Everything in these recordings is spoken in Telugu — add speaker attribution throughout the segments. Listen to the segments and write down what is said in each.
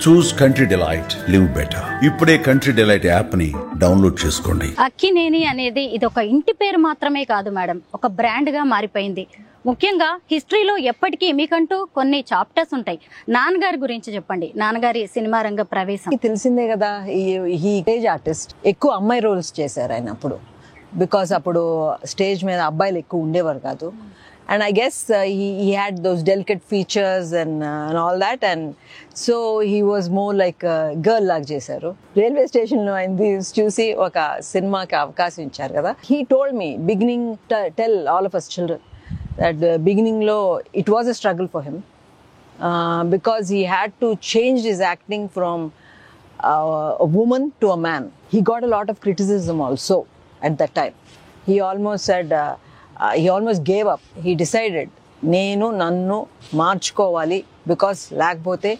Speaker 1: చూస్ కంట్రీ డిలైట్, లివ్ బెటర్. ఇప్పుడే కంట్రీ డిలైట్ యాప్ ని డౌన్లోడ్ చేసుకోండి.
Speaker 2: అక్కినేని అనేది ఇది ఒక ఇంటి పేరు మాత్రమే కాదు మేడం, ఒక బ్రాండ్ గా మారిపోయింది. ముఖ్యంగా హిస్టరీలో ఎప్పటికీ మీకంటూ కొన్ని చాప్టర్స్ ఉంటాయి. నాన్నగారి గురించి చెప్పండి, నాన్నగారి సినిమా రంగ ప్రవేశం.
Speaker 3: తెలిసిందే కదా, ఈ స్టేజ్ ఆర్టిస్ట్. ఎక్కువ అమ్మాయి రోల్స్ చేశారు ఆయన అప్పుడు, బికాస్ అప్పుడు స్టేజ్ మీద అబ్బాయిలు ఎక్కువ ఉండేవారు కాదు. And I guess he had those delicate features and all that, and so he was more like a girl lag చేశారు. రైల్వే స్టేషన్ లో ఆయన చూసి ఒక సినిమాకి అవకాశం ఇచ్చారు కదా. He told me beginning, tell all of us children that beginning లో it was a struggle for him because he had to change his acting from a woman to a man. He got a lot of criticism also at that time. He almost said he almost gave up. He decided నేను నన్ను మార్చుకోవాలి, బికాస్ లేకపోతే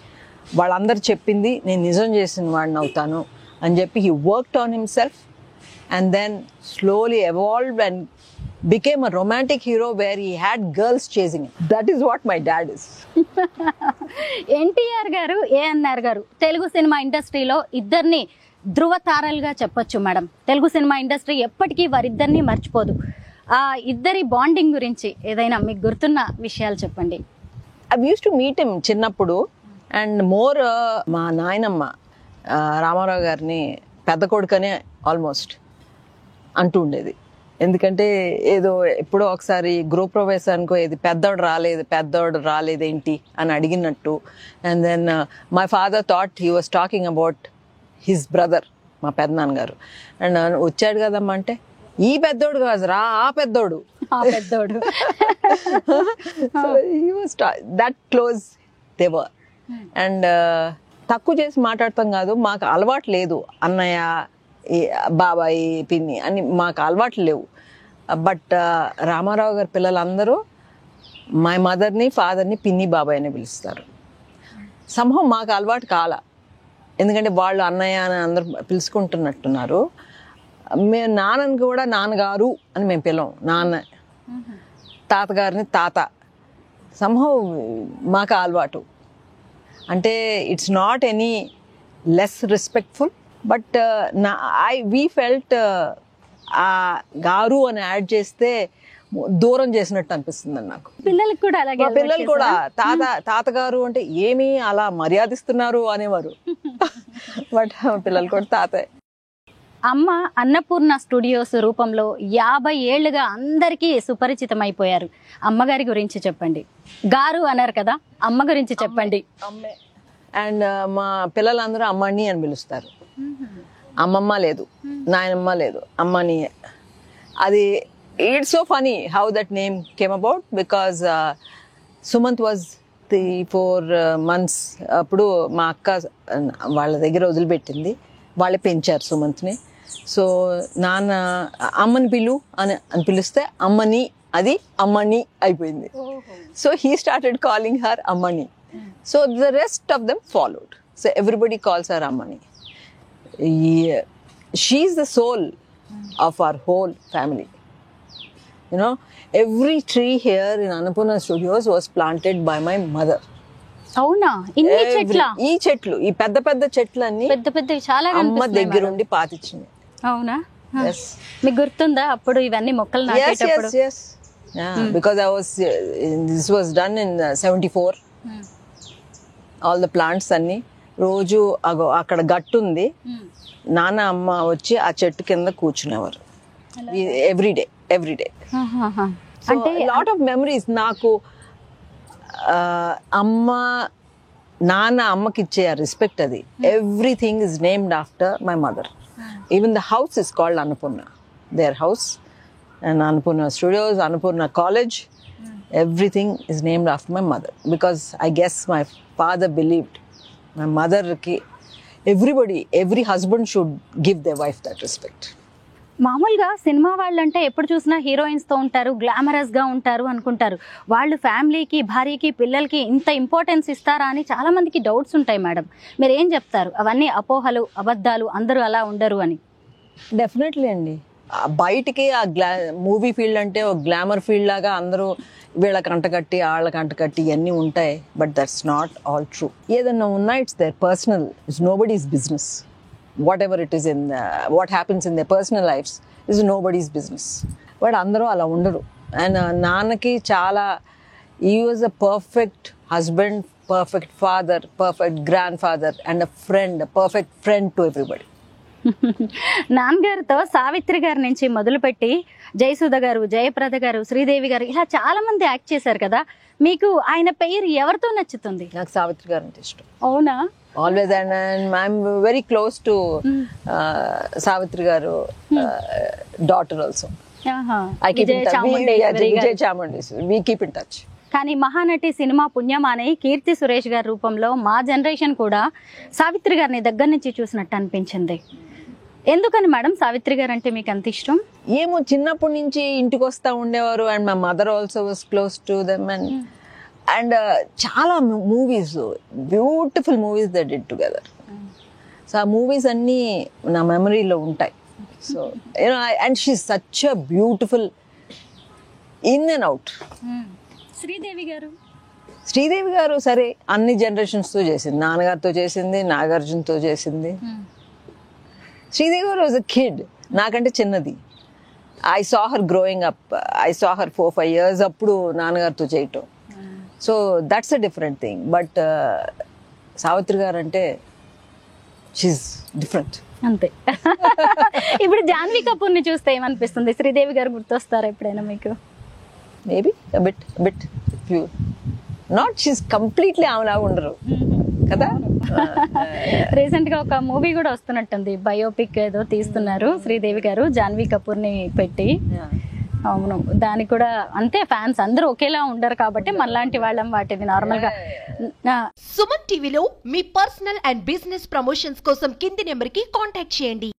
Speaker 3: వాళ్ళందరూ చెప్పింది నేను నిజం చేసిన వాడిని అవుతాను అని చెప్పి he worked on himself and then slowly evolved and became a romantic hero where he had girls chasing him. That is what my dad is.
Speaker 2: NTR గారు, ఏఎన్ఆర్ గారు తెలుగు సినిమా ఇండస్ట్రీలో ఇద్దరిని ధృవ తారలుగా చెప్పొచ్చు మేడం. తెలుగు సినిమా ఇండస్ట్రీ ఎప్పటికీ వారిద్దరిని మర్చిపోదు. ఆ ఇద్దరి బాండింగ్ గురించి ఏదైనా మీకు గుర్తున్న విషయాలు చెప్పండి.
Speaker 3: I used to meet him చిన్నప్పుడు, అండ్ మోర్ మా నాయనమ్మ రామారావు గారిని పెద్ద కొడుకనే ఆల్మోస్ట్ అంటూ ఉండేది. ఎందుకంటే ఏదో ఎప్పుడో ఒకసారి గృహప్రవేశానికో ఏది పెద్దోడు రాలేదేంటి అని అడిగినట్టు. And then my father thought he was talking about his brother, మా పెద్దనాన్నగారు. అండ్ వచ్చాడు కదమ్మా అంటే, ఈ పెద్దోడు కాదు రా, ఆ పెద్దోడు. That close they were. And తక్కువ చేసి మాట్లాడతాం కాదు, మాకు అలవాటు లేదు అన్నయ్య, బాబాయ్, పిన్ని అని మాకు అలవాట్లు లేవు. బట్ రామారావు గారి పిల్లలందరూ మా మదర్ని ఫాదర్ని పిన్ని బాబాయ్ అని పిలుస్తారు. సంభవం మాకు అలవాటు కాల, ఎందుకంటే వాళ్ళు అన్నయ్య అని అందరూ పిలుచుకుంటున్నట్టున్నారు. మేము నాన్నని కూడా నాన్నగారు అని మేము పిలవం, నాన్న. తాతగారిని తాత. సంభవం మాకు అలవాటు. అంటే it's not any less respectful, but we felt ఆ గారు అని యాడ్ చేస్తే దూరం చేసినట్టు అనిపిస్తుంది నాకు.
Speaker 2: పిల్లలకి కూడా అలాగే,
Speaker 3: పిల్లలు కూడా తాతగారు అంటే ఏమీ అలా మర్యాదిస్తున్నారు అనేవారు. బట్ పిల్లలు కూడా తాతే.
Speaker 2: అమ్మ అన్నపూర్ణ స్టూడియోస్ రూపంలో 50 ఏళ్లుగా అందరికీ సుపరిచితం అయిపోయారు. అమ్మగారి గురించి చెప్పండి. గారు అన్నారు కదా, అమ్మ గురించి చెప్పండి.
Speaker 3: అమ్మే. అండ్ మా పిల్లలందరూ అమ్మని అని పిలుస్తారు. అమ్మమ్మ లేదు, నాయనమ్మ లేదు, అమ్మని. అది it's so funny how that name came about, because Sumanth was 3-4 months అప్పుడు మా అక్క వాళ్ళ దగ్గర వదిలిపెట్టింది. వాళ్ళే పెంచారు సుమంత్ని. సో నాన్న అమ్మని అని పిలిస్తే అమ్మని, అది అమ్మని అయిపోయింది. So he started calling her అమ్మని. So the rest of them followed. So everybody calls her అమ్మని. She is the soul of our whole family. You know, every tree here in Annapurna studios was planted by my mother.
Speaker 2: అవునా?
Speaker 3: ఈ చెట్లు, ఈ పెద్ద పెద్ద చెట్లు అన్ని
Speaker 2: పెద్ద చాలా
Speaker 3: అమ్మ దగ్గర ఉండి పాతిచ్చింది.
Speaker 2: అవునా? మీకు గుర్తుందా అప్పుడు ఇవన్నీ మొక్కలు నాటేటప్పుడు?
Speaker 3: Because this was done in 74. All the plants అన్ని రోజు అక్కడ గట్టు ఉంది, నాన్న అమ్మ వచ్చి ఆ చెట్టు కింద కూర్చునేవారు ఎవ్రీడే. అంటే లాట్ ఆఫ్ మెమరీస్ నాకు. నాన్న అమ్మకి ఇచ్చే రెస్పెక్ట్, అది everything is named after my mother. Even the house is called Annapurna, their house. And Annapurna studios, Annapurna college, everything is named after my mother. Because I guess my father believed my మదర్కి every husband should give they wife that respect.
Speaker 2: మామూలుగా సినిమా వాళ్ళంటే ఎప్పుడు చూసినా హీరోయిన్స్తో ఉంటారు, గ్లామరస్గా ఉంటారు అనుకుంటారు. వాళ్ళు ఫ్యామిలీకి, భార్యకి, పిల్లలకి ఇంత ఇంపార్టెన్స్ ఇస్తారా అని చాలా మందికి డౌట్స్ ఉంటాయి మేడం. మీరు ఏం చెప్తారు? అవన్నీ అపోహలు, అబద్ధాలు, అందరూ అలా ఉండరు అని.
Speaker 3: డెఫినెట్లీ అండి, బయటికి ఆ మూవీ ఫీల్డ్ అంటే ఒక గ్లామర్ ఫీల్డ్ లాగా అందరూ వీళ్ళకి అంటకట్టి వాళ్ళకి అంటకట్టి ఇవన్నీ ఉంటాయి. But that's not all true. ఏదన్నా ఉన్నా it's their personal, it's nobody's business. Whatever it is in what happens in the personal lifes is nobody's business. But అందరూ అలా ఉండరు. అండ్ నాన్నకి చాలా, he was a perfect husband, perfect father, perfect grandfather and a friend, a perfect friend to everybody.
Speaker 2: నాన్నగారితో సావిత్రి గారి నుంచి మొదలుపెట్టి జయసుధ గారు, జయప్రద గారు, శ్రీదేవి గారు ఇలా చాలా మంది యాక్ట్ చేశారు కదా, మీకు ఆయన పేరు ఎవరితో నచ్చుతుంది?
Speaker 3: నాకు సావిత్రి గారు అంటే ఇష్టం.
Speaker 2: అవునా?
Speaker 3: Always. And I'm very close to Savitri garu daughter also. I keep in touch. Vijay Chamundi. We keep in touch.
Speaker 2: కానీ మహానటి సినిమా పుణ్యమాని కీర్తి సురేష్ గారి రూపంలో మా జనరేషన్ కూడా సావిత్రి గారిని దగ్గర నుంచి చూసినట్టు అనిపించింది. ఎందుకని మేడం సావిత్రి గారు అంటే మీకు అంత ఇష్టం?
Speaker 3: ఏమో, చిన్నప్పటి నుంచి ఇంటికి వస్తూ ఉండేవారు. And my mother also was close to them. And చాలా movies, beautiful movies they did together. So ఆ మూవీస్ అన్నీ నా మెమరీలో ఉంటాయి. So you know, and she is such a beautiful in and out. Sridevi garu సరే అన్ని జనరేషన్స్తో చేసింది. నాన్నగారితో చేసింది, నాగార్జునతో చేసింది. శ్రీదేవి గారు వాజ్ అ కిడ్, నాకంటే చిన్నది. I saw her growing up. I saw her 4-5 years అప్పుడు నాన్నగారితో చేయటం. So that's a different thing. But Savitri గారు అంటే షీఈస్ డిఫరెంట్
Speaker 2: అంతే. ఇప్పుడు జాన్వీ కపూర్ ని చూస్తే ఏమనిపిస్తుంది? శ్రీదేవి గారు గుర్తొస్తారా ఎప్పుడైనా మీకు?
Speaker 3: Maybe bit few. Not she's completely ఆమెలాగా ఉండరు కదా.
Speaker 2: రీసెంట్ గా ఒక మూవీ కూడా వస్తున్నట్టుంది, బయోపిక్ ఏదో తీస్తున్నారు శ్రీదేవి గారు జాన్వీ కపూర్ ని పెట్టి. అవును, దానికి కూడా అంతే, ఫ్యాన్స్ అందరూ ఒకేలా ఉండరు కాబట్టి మనలాంటి వాళ్ళం వాటిని నార్మల్ గా.
Speaker 4: సుమన్ టీవీలో మీ పర్సనల్ అండ్ బిజినెస్ ప్రమోషన్స్ కోసం కింది నెంబర్ కి కాంటాక్ట్ చేయండి.